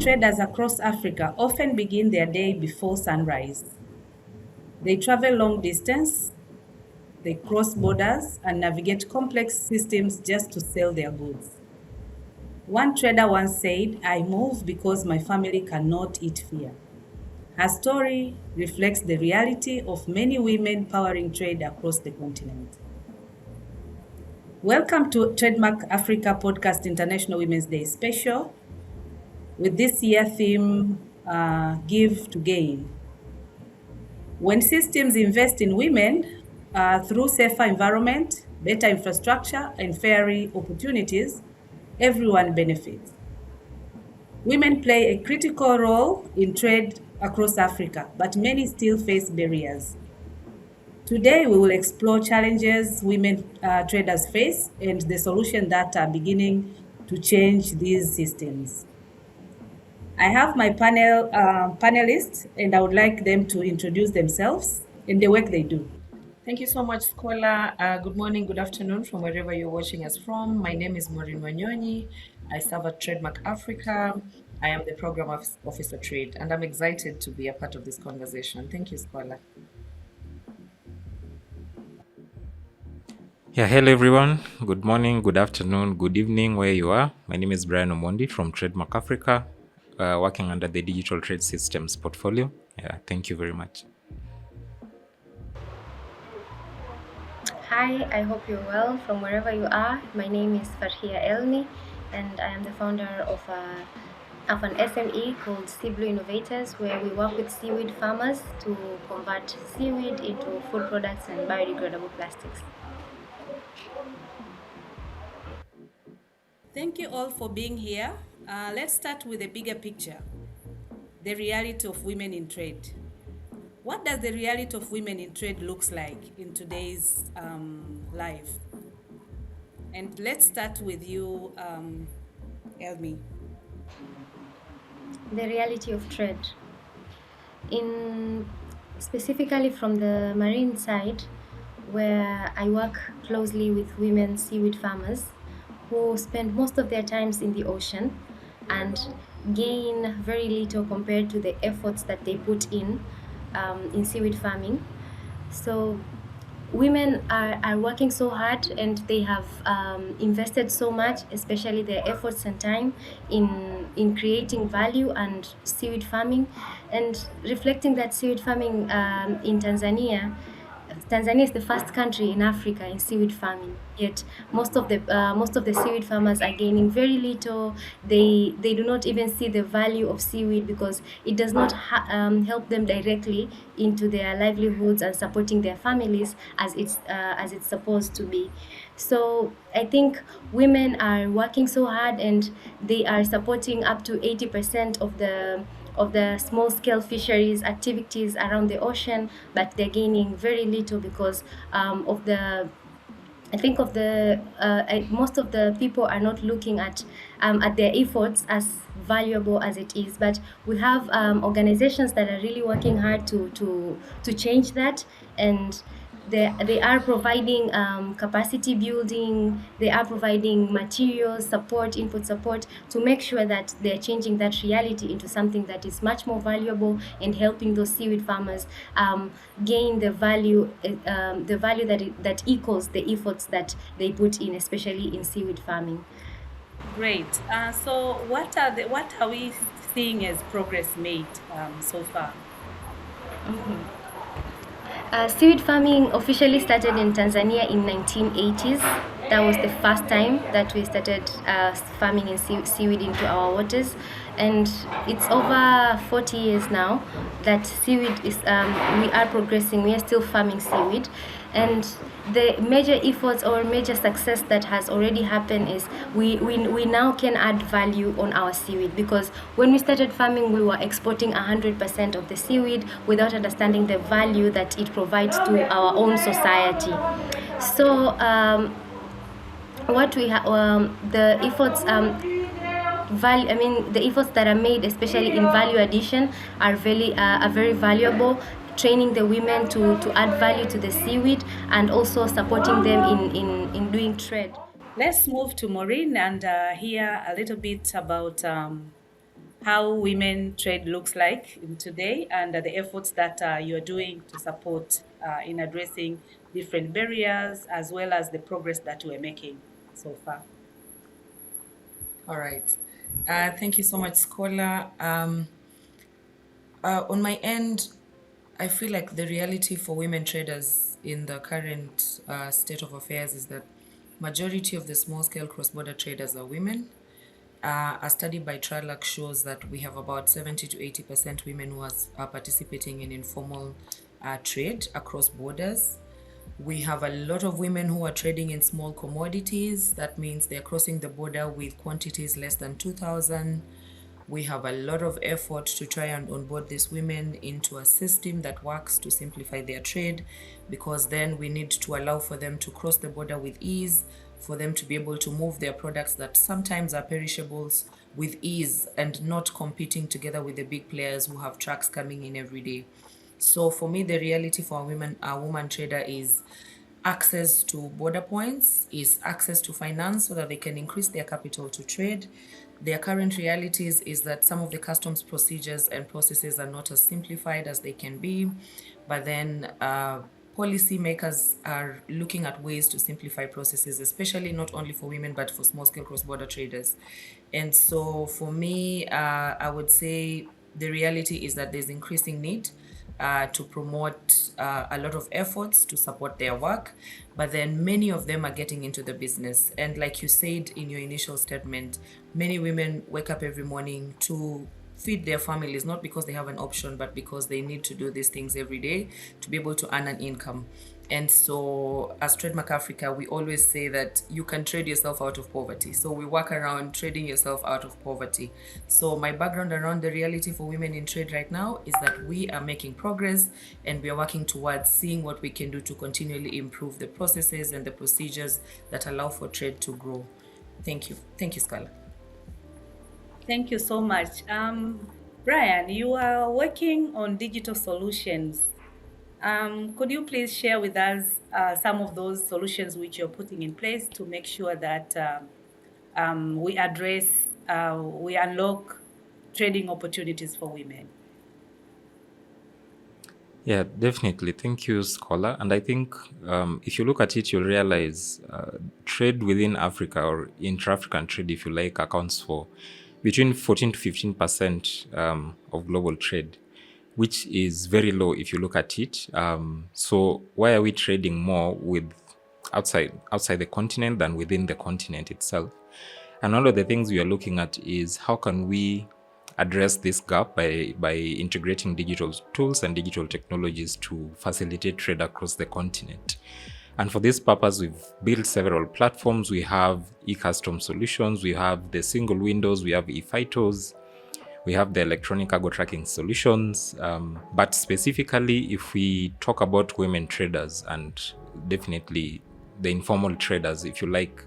traders across Africa often begin their day before sunrise. They travel long distance, they cross borders and navigate complex systems just to sell their goods. One trader once said, "I move because my family cannot eat fear." Her story reflects the reality of many women powering trade across the continent. Welcome to TradeMark Africa Podcast International Women's Day Special with this year theme, Give to Gain. When systems invest in women through safer environment, better infrastructure, and fairer opportunities, everyone benefits. Women play a critical role in trade across Africa, but many still face barriers. Today, we will explore challenges women traders face and the solutions that are beginning to change these systems. I have my panelists, and I would like them to introduce themselves and the work they do. Thank you so much, Scholar. Good morning, good afternoon from wherever you're watching us from. My name is Maureen Wanyonyi. I serve at TradeMark Africa. I am the Program Officer Trade, and I'm excited to be a part of this conversation. Thank you, Scholar. Yeah, hello everyone. Good morning, good afternoon, good evening, where you are. My name is Brian Omondi from TradeMark Africa, working under the Digital Trade Systems portfolio. Yeah, thank you very much. Hi, I hope you're well from wherever you are. My name is Farhia Elmi, and I am the founder of an SME called Sea Blue Innovators, where we work with seaweed farmers to convert seaweed into food products and biodegradable plastics. Thank you all for being here. Let's start with the bigger picture, the reality of women in trade. What does the reality of women in trade looks like in today's life? And let's start with you, Elmi. The reality of trade. Specifically from the marine side, where I work closely with women seaweed farmers who spend most of their times in the ocean and gain very little compared to the efforts that they put in seaweed farming. So women are working so hard, and they have invested so much, especially their efforts and time in creating value and seaweed farming, and reflecting that seaweed farming in Tanzania. Tanzania is the first country in Africa in seaweed farming. Yet most of the seaweed farmers are gaining very little. They do not even see the value of seaweed because it does not help them directly into their livelihoods and supporting their families as it's supposed to be. So I think women are working so hard, and they are supporting up to 80% of the small-scale fisheries activities around the ocean, but they're gaining very little because most of the people are not looking at their efforts as valuable as it is. But we have organizations that are really working hard to change that, and they are providing capacity building, they are providing materials, input support to make sure that they're changing that reality into something that is much more valuable and helping those seaweed farmers gain the value that equals the efforts that they put in, especially in seaweed farming. Great. So what are we seeing as progress made so far? Mm-hmm. Seaweed farming officially started in Tanzania in 1980s. That was the first time that we started farming in seaweed into our waters, and it's over 40 years now that seaweed is we are progressing. We are still farming seaweed, and the major efforts or major success that has already happened is we now can add value on our seaweed, because when we started farming, we were exporting 100% of the seaweed without understanding the value that it provides to our own society. So what we have the efforts the efforts that are made, especially in value addition, are very valuable. Training the women to add value to the seaweed, and also supporting them in doing trade. Let's move to Maureen and hear a little bit about how women trade looks like in today and the efforts that you're doing to support in addressing different barriers as well as the progress that we're making so far. All right. Thank you so much, Scholar. On my end, I feel like the reality for women traders in the current state of affairs is that majority of the small-scale cross-border traders are women. A study by TradeMark shows that we have about 70 to 80% women who are participating in informal trade across borders. We have a lot of women who are trading in small commodities. That means they're crossing the border with quantities less than 2,000. We have a lot of effort to try and onboard these women into a system that works to simplify their trade, because then we need to allow for them to cross the border with ease, for them to be able to move their products that sometimes are perishables with ease and not competing together with the big players who have trucks coming in every day. So for me, the reality for a woman trader is access to border points, is access to finance so that they can increase their capital to trade. Their current realities is that some of the customs procedures and processes are not as simplified as they can be, but then policy makers are looking at ways to simplify processes, especially not only for women, but for small-scale cross-border traders. And so for me, I would say the reality is that there's increasing need to promote a lot of efforts to support their work, but then many of them are getting into the business. And like you said in your initial statement, many women wake up every morning to feed their families, not because they have an option, but because they need to do these things every day to be able to earn an income. And so as TradeMark Africa, we always say that you can trade yourself out of poverty. So we work around trading yourself out of poverty. So my background around the reality for women in trade right now is that we are making progress and we are working towards seeing what we can do to continually improve the processes and the procedures that allow for trade to grow. Thank you. Thank you, Scala. Thank you so much. Brian, you are working on digital solutions. Could you please share with us some of those solutions which you're putting in place to make sure that we address, we unlock trading opportunities for women? Yeah, definitely. Thank you, Scholar. And I think if you look at it, you'll realize trade within Africa, or intra-African trade, if you like, accounts for between 14 to 15% of global trade, which is very low if you look at it. So why are we trading more with outside the continent than within the continent itself? And one of the things we are looking at is how can we address this gap by integrating digital tools and digital technologies to facilitate trade across the continent. And for this purpose, we've built several platforms. We have e-custom solutions, we have the single windows, we have e-FITOs, we have the electronic cargo tracking solutions. But specifically, if we talk about women traders and definitely the informal traders, if you like,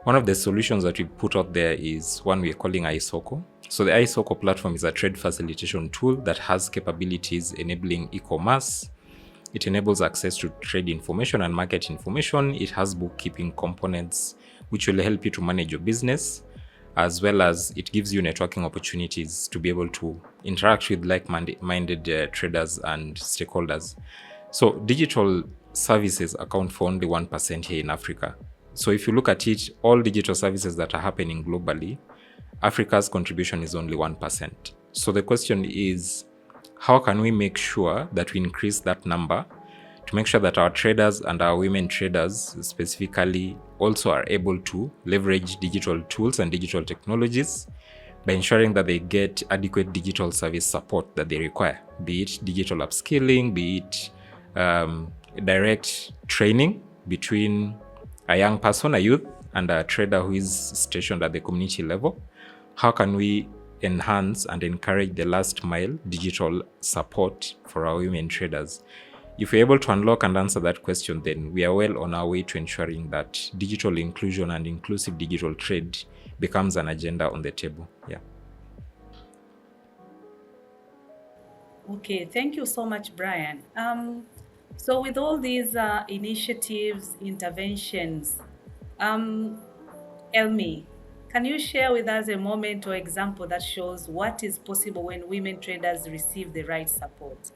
one of the solutions that we put out there is one we are calling iSoko. So the iSoko platform is a trade facilitation tool that has capabilities enabling e-commerce. It enables access to trade information and market information. It has bookkeeping components, which will help you to manage your business, as well as it gives you networking opportunities to be able to interact with like-minded traders and stakeholders. So digital services account for only 1% here in Africa. So if you look at it, all digital services that are happening globally, Africa's contribution is only 1%. So the question is, how can we make sure that we increase that number to make sure that our traders and our women traders specifically also are able to leverage digital tools and digital technologies by ensuring that they get adequate digital service support that they require, be it digital upskilling, be it direct training between a young person, a youth, and a trader who is stationed at the community level. How can we enhance and encourage the last mile digital support for our women traders? If we're able to unlock and answer that question, then we are well on our way to ensuring that digital inclusion and inclusive digital trade becomes an agenda on the table. Yeah. Okay, thank you so much, Brian. So with all these initiatives, interventions, Elmi, Can you share with us a moment or example that shows what is possible when women traders receive the right support?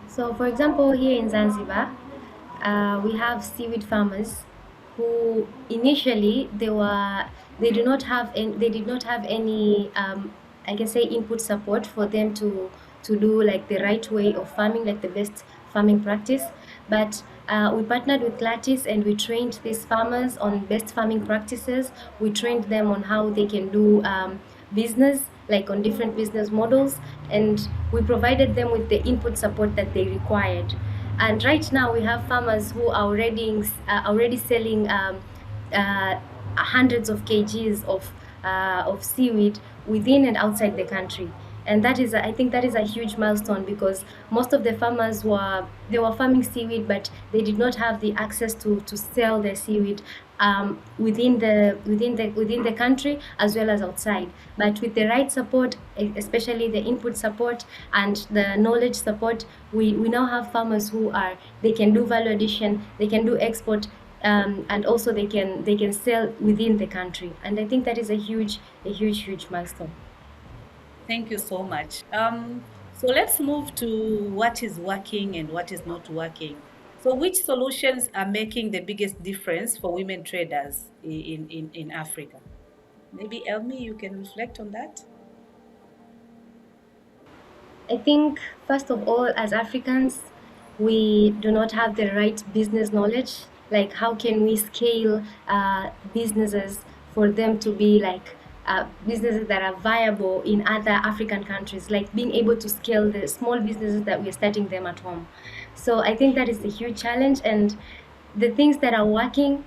So, for example, here in Zanzibar, we have seaweed farmers who initially they did not have any I can say input support for them to do like the right way of farming, like the best farming practice. But we partnered with Lattice and we trained these farmers on best farming practices. We trained them on how they can do business, like on different business models, and we provided them with the input support that they required. And right now we have farmers who are already selling hundreds of kgs of seaweed within and outside the country. And that is, I think that is a huge milestone, because most of the farmers were farming seaweed, but they did not have the access to sell their seaweed within the country as well as outside. But with the right support, especially the input support and the knowledge support, we now have farmers who they can do value addition, they can do export, and also they can sell within the country. And I think that is a huge milestone. Thank you so much. So let's move to what is working and what is not working. So which solutions are making the biggest difference for women traders in Africa? Maybe Elmi, you can reflect on that. I think, first of all, as Africans, we do not have the right business knowledge. Like, how can we scale businesses for them to be like businesses that are viable in other African countries, like being able to scale the small businesses that we're starting them at home. So I think that is a huge challenge. And the things that are working,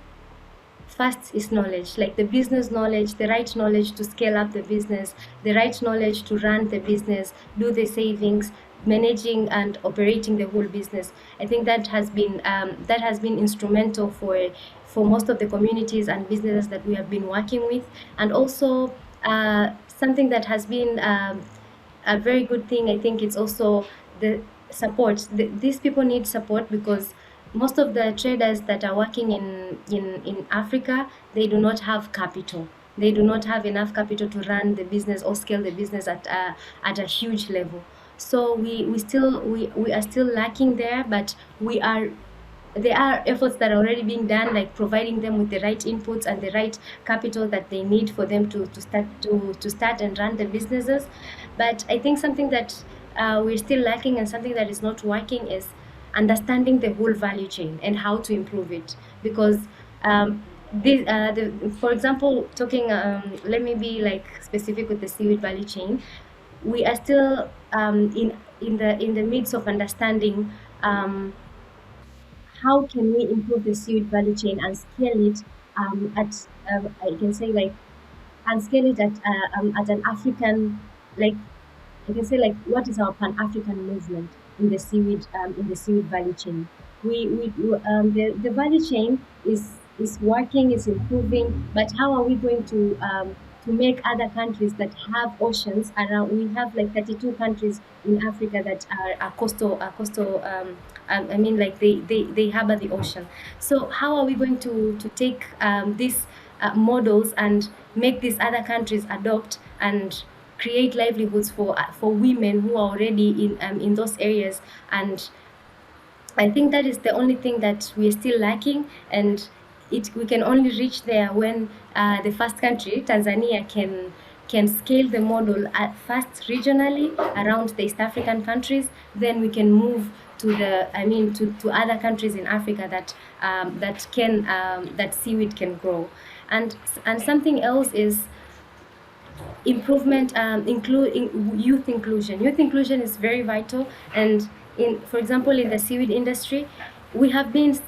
first is knowledge, like the business knowledge, the right knowledge to scale up the business, the right knowledge to run the business, do the savings, managing and operating the whole business. I think that has been instrumental for most of the communities and businesses that we have been working with. And also something that has been a very good thing, I think it's also the support. These people need support, because most of the traders that are working in Africa, they do not have capital. They do not have enough capital to run the business or scale the business at a huge level. So we are still lacking there, but there are efforts that are already being done, like providing them with the right inputs and the right capital that they need for them to start and run the businesses. But I think something that we're still lacking and something that is not working is understanding the whole value chain and how to improve it. Because for example, talking, let me be like specific with the seaweed value chain. We are still in the midst of understanding how can we improve the seaweed value chain and scale it at I can say like and scale it at an African, like I can say like, what is our Pan-African movement in the seaweed value chain? The value chain is working, is improving, but how are we going to make other countries that have oceans around? We have like 32 countries in Africa that are coastal. I mean, like they harbor the ocean. So how are we going to take these models and make these other countries adopt and create livelihoods for women who are already in those areas? And I think that is the only thing that we are still lacking, and we can only reach there when the first country, Tanzania, can scale the model at first regionally around the East African countries. Then we can move to other countries in Africa that seaweed can grow. And something else is improvement, including youth inclusion. Youth inclusion is very vital. And for example, in the seaweed industry, we have been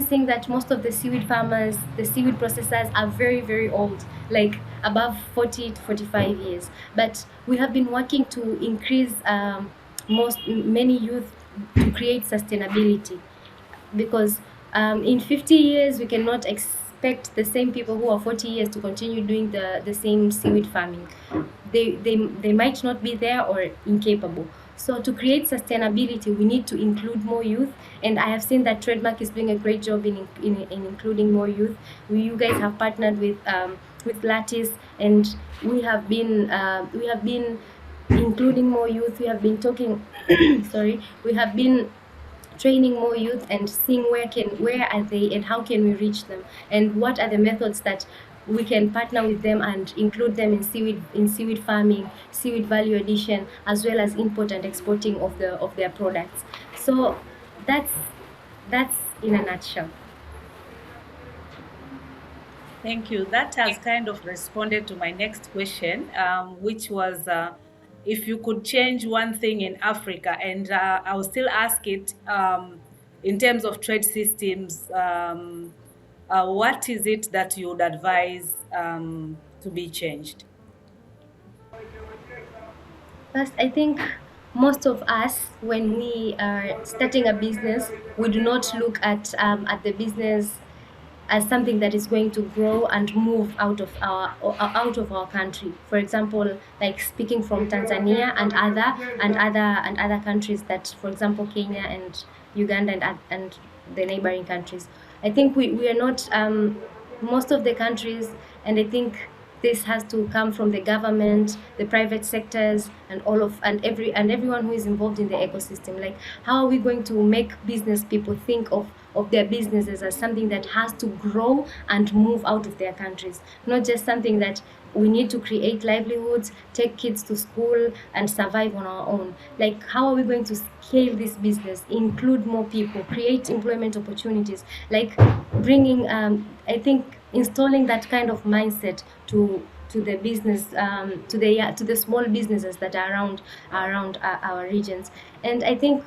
seeing that most of the seaweed farmers, the seaweed processors, are very, very old, like above 40 to 45 years. But we have been working to increase many youth to create sustainability, because in 50 years we cannot expect the same people who are 40 years to continue doing the same seaweed farming. They might not be there or incapable. So to create sustainability, we need to include more youth, and I have seen that TradeMark is doing a great job in including more youth. You guys have partnered with lattice, and we have been including more youth. We have been talking sorry, we have been training more youth and seeing where are they and how can we reach them, and what are the methods that we can partner with them and include them in seaweed farming, seaweed value addition, as well as import and exporting of their products. So that's in a nutshell. Thank you. That has kind of responded to my next question, which was if you could change one thing in Africa, and I will still ask it in terms of trade systems, what is it that you would advise to be changed? First, I think most of us, when we are starting a business, we do not look at the business as something that is going to grow and move out of our country. For example, like speaking from Tanzania and other countries, that, for example, Kenya and Uganda and the neighboring countries. I think we are not most of the countries, and I think this has to come from the government, the private sectors, and everyone who is involved in the ecosystem. Like, how are we going to make business people think of their businesses as something that has to grow and move out of their countries, not just something that we need to create livelihoods, take kids to school, and survive on our own. Like, how are we going to scale this business, include more people, create employment opportunities, like bringing, I think, installing that kind of mindset to the business, to the small businesses that are around our regions. And I think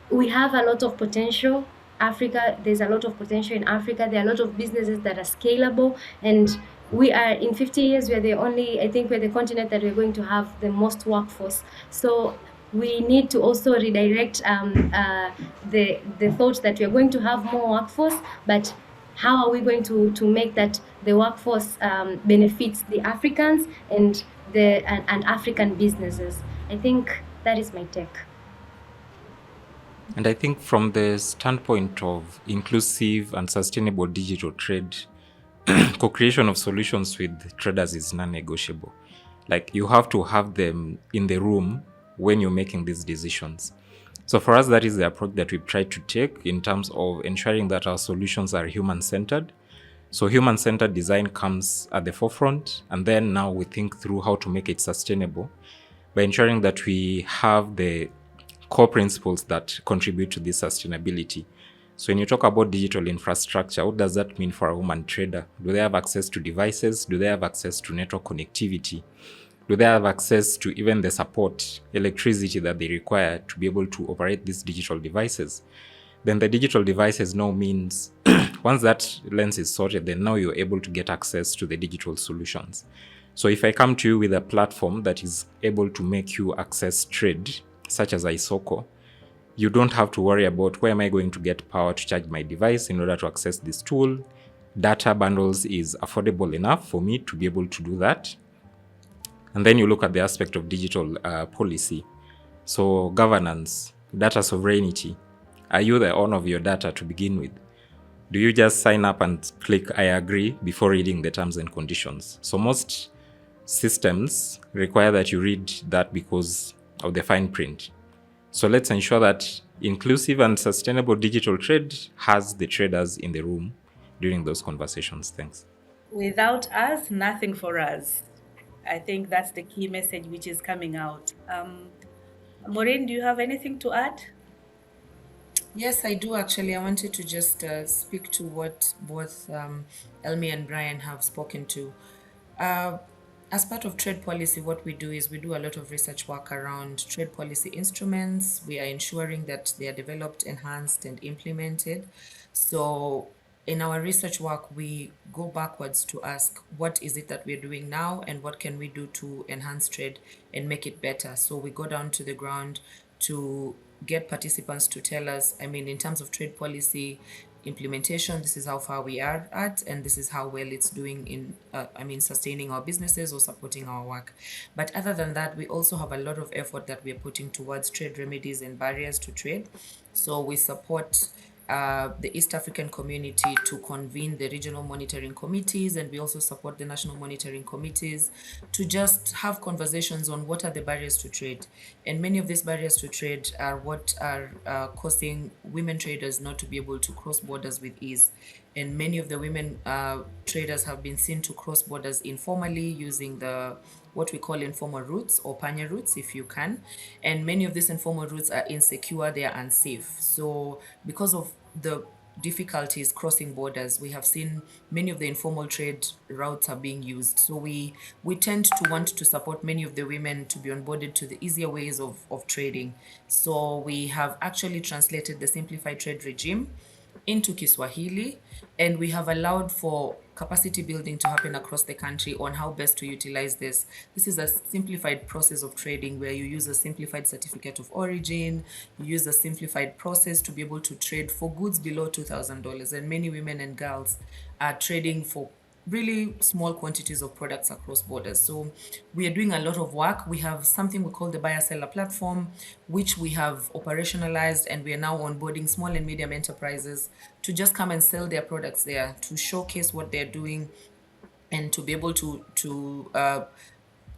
we have a lot of potential. There's a lot of potential in Africa. There are a lot of businesses that are scalable, and we are, in 50 years, we're the continent that we're going to have the most workforce. So we need to also redirect the thought that we're going to have more workforce, but how are we going to make that the workforce benefits the Africans and African businesses? I think that is my take. And I think from the standpoint of inclusive and sustainable digital trade, co-creation of solutions with traders is non-negotiable. Like, you have to have them in the room when you're making these decisions. So for us, that is the approach that we've tried to take in terms of ensuring that our solutions are human-centered. So human-centered design comes at the forefront, and then now we think through how to make it sustainable by ensuring that we have the core principles that contribute to this sustainability. So when you talk about digital infrastructure, what does that mean for a woman trader? Do they have access to devices? Do they have access to network connectivity? Do they have access to even the support, electricity that they require to be able to operate these digital devices? Then the digital devices now means once that lens is sorted, then now you're able to get access to the digital solutions. So if I come to you with a platform that is able to make you access trade, such as Isoko, you don't have to worry about where am I going to get power to charge my device in order to access this tool. Data bundles is affordable enough for me to be able to do that. And then you look at the aspect of digital policy. So governance, data sovereignty. Are you the owner of your data to begin with? Do you just sign up and click I agree before reading the terms and conditions? So most systems require that you read that because of the fine print. So let's ensure that inclusive and sustainable digital trade has the traders in the room during those conversations. Thanks. Without us, nothing for us. I think that's the key message which is coming out. Maureen, do you have anything to add? Yes, I do actually. I wanted to just speak to what both Elmi and Brian have spoken to. As part of trade policy, what we do is we do a lot of research work around trade policy instruments. We are ensuring that they are developed, enhanced, and implemented. So in our research work, we go backwards to ask what is it that we're doing now and what can we do to enhance trade and make it better. So we go down to the ground to get participants to tell us, in terms of trade policy implementation, this is how far we are at, and this is how well it's doing in sustaining our businesses or supporting our work. But other than that, we also have a lot of effort that we're putting towards trade remedies and barriers to trade. So we support the East African community to convene the regional monitoring committees, and we also support the national monitoring committees to just have conversations on what are the barriers to trade. And many of these barriers to trade are what are causing women traders not to be able to cross borders with ease. And many of the women traders have been seen to cross borders informally using the what we call informal routes or panya routes, if you can. And many of these informal routes are insecure, they are unsafe. So because of the difficulties crossing borders, we have seen many of the informal trade routes are being used. So we tend to want to support many of the women to be onboarded to the easier ways of trading. So we have actually translated the simplified trade regime into Kiswahili, and we have allowed for capacity building to happen across the country on how best to utilize this. This is a simplified process of trading where you use a simplified certificate of origin, you use a simplified process to be able to trade for goods below $2,000. And many women and girls are trading for really small quantities of products across borders. So we are doing a lot of work. We have something we call the buyer seller platform, which we have operationalized, and we are now onboarding small and medium enterprises to just come and sell their products there, to showcase what they're doing, and to be able to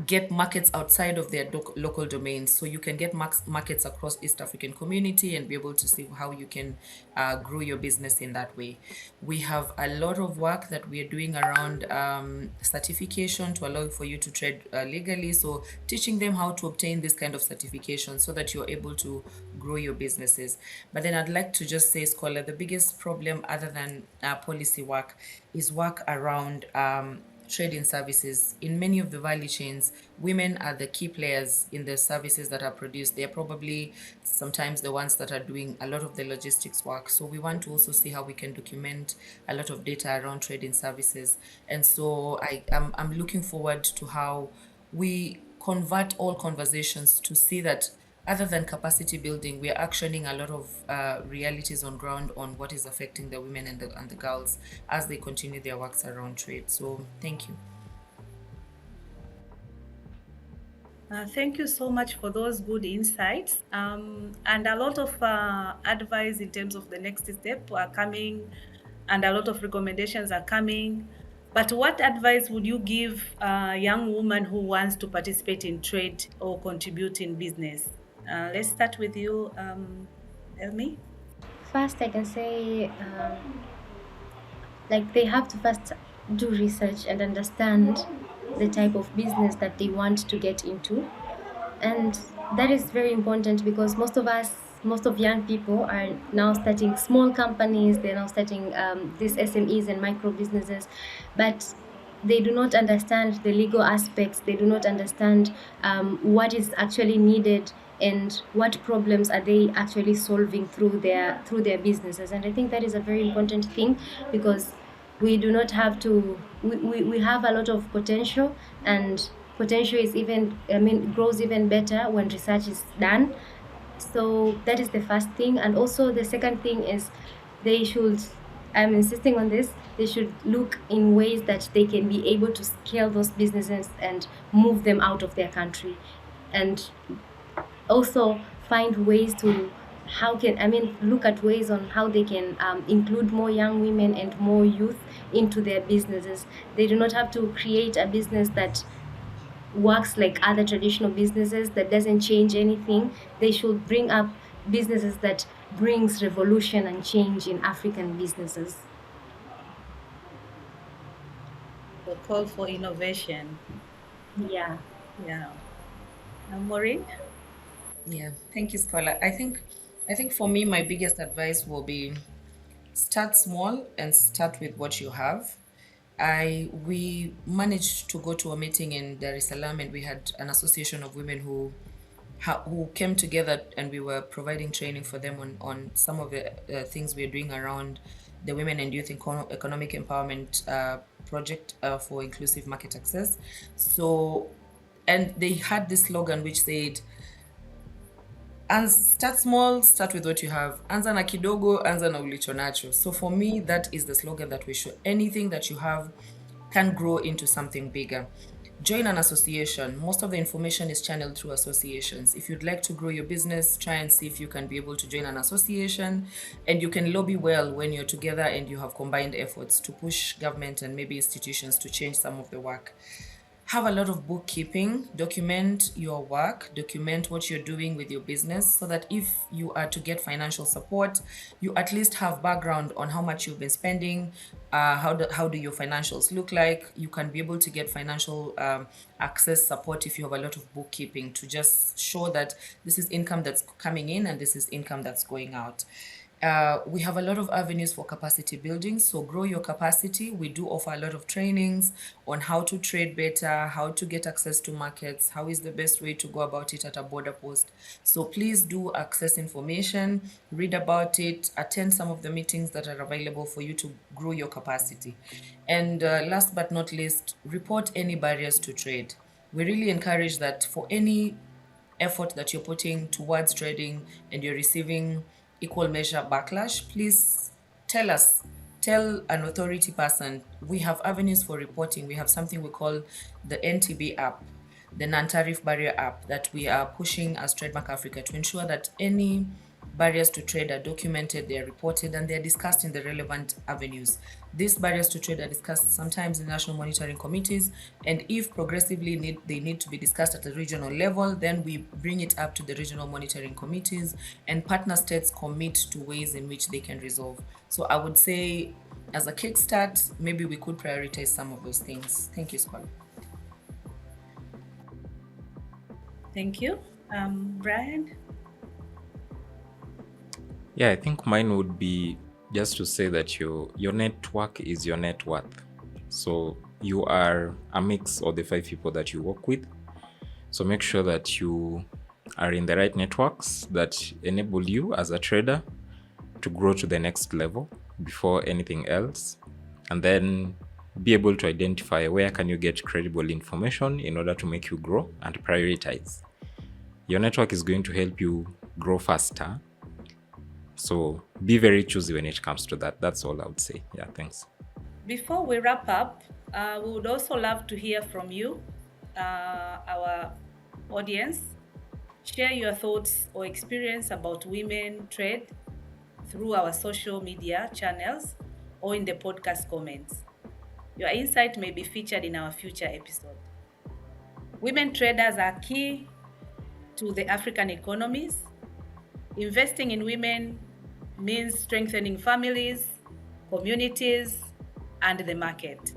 get markets outside of their local domains. So you can get markets across East African community and be able to see how you can grow your business in that way. We have a lot of work that we are doing around certification to allow for you to trade legally. So teaching them how to obtain this kind of certification so that you're able to grow your businesses. But then I'd like to just say, Scholar, the biggest problem other than policy work is work around trading services. In many of the value chains, women are the key players in the services that are produced. They're probably sometimes the ones that are doing a lot of the logistics work. So we want to also see how we can document a lot of data around trading services. And so I'm looking forward to how we convert all conversations to see that other than capacity building, we are actioning a lot of realities on ground on what is affecting the women and the girls as they continue their works around trade. So thank you. Thank you so much for those good insights, and a lot of advice in terms of the next step are coming, and a lot of recommendations are coming. But what advice would you give a young woman who wants to participate in trade or contribute in business? Let's start with you, Elmi. First, I can say, like, they have to first do research and understand the type of business that they want to get into. And that is very important because most of young people are now starting small companies, they're now starting these SMEs and micro businesses, but they do not understand the legal aspects, they do not understand what is actually needed and what problems are they actually solving through their businesses. And I think that is a very important thing because we do not have to, we have a lot of potential, and potential is grows even better when research is done. So that is the first thing. And also the second thing is they should, I'm insisting on this, they should look in ways that they can be able to scale those businesses and move them out of their country, and also find ways to look at ways on how they can include more young women and more youth into their businesses. They do not have to create a business that works like other traditional businesses that doesn't change anything. They should bring up businesses that brings revolution and change in African businesses. The call for innovation. Yeah. Maureen? Yeah, thank you, Scholar. I think for me, my biggest advice will be start small and start with what you have. We managed to go to a meeting in Dar es Salaam, and we had an association of women who came together, and we were providing training for them on some of the things we are doing around the Women and Youth Economic Empowerment project for inclusive market access. So, and they had this slogan which said, and start small, start with what you have. Anza na kidogo, anza na ulicho nacho. So for me, that is the slogan that we should, anything that you have can grow into something bigger. Join an association. Most of the information is channeled through associations. If you'd like to grow your business, try and see if you can be able to join an association, and you can lobby well when you're together and you have combined efforts to push government and maybe institutions to change some of the work. Have a lot of bookkeeping, document your work, document what you're doing with your business so that if you are to get financial support, you at least have background on how much you've been spending, how do your financials look like. You can be able to get financial access support if you have a lot of bookkeeping to just show that this is income that's coming in and this is income that's going out. We have a lot of avenues for capacity building, so grow your capacity. We do offer a lot of trainings on how to trade better, how to get access to markets, how is the best way to go about it at a border post. So please do access information, read about it, attend some of the meetings that are available for you to grow your capacity. And last but not least, report any barriers to trade. We really encourage that for any effort that you're putting towards trading and you're receiving equal measure backlash, please tell us. Tell an authority person. We have avenues for reporting. We have something we call the NTB app, the non-tariff barrier app, that we are pushing as TradeMark Africa to ensure that any barriers to trade are documented, they are reported, and they are discussed in the relevant avenues. These barriers to trade are discussed sometimes in national monitoring committees, and if progressively they need to be discussed at a regional level, then we bring it up to the regional monitoring committees, and partner states commit to ways in which they can resolve. So I would say, as a kickstart, maybe we could prioritize some of those things. Thank you, Scholar. Thank you. Brian? Yeah, I think mine would be just to say that your network is your net worth. So you are a mix of the 5 people that you work with. So make sure that you are in the right networks that enable you as a trader to grow to the next level before anything else. And then be able to identify where can you get credible information in order to make you grow and prioritize. Your network is going to help you grow faster. So be very choosy when it comes to that. That's all I would say. Yeah, thanks. Before we wrap up, we would also love to hear from you, our audience. Share your thoughts or experience about women trade through our social media channels or in the podcast comments. Your insight may be featured in our future episode. Women traders are key to the African economies. Investing in women means strengthening families, communities, and the market.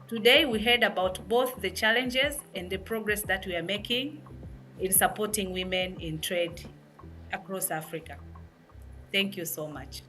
Today, we heard about both the challenges and the progress that we are making in supporting women in trade across Africa. Thank you so much.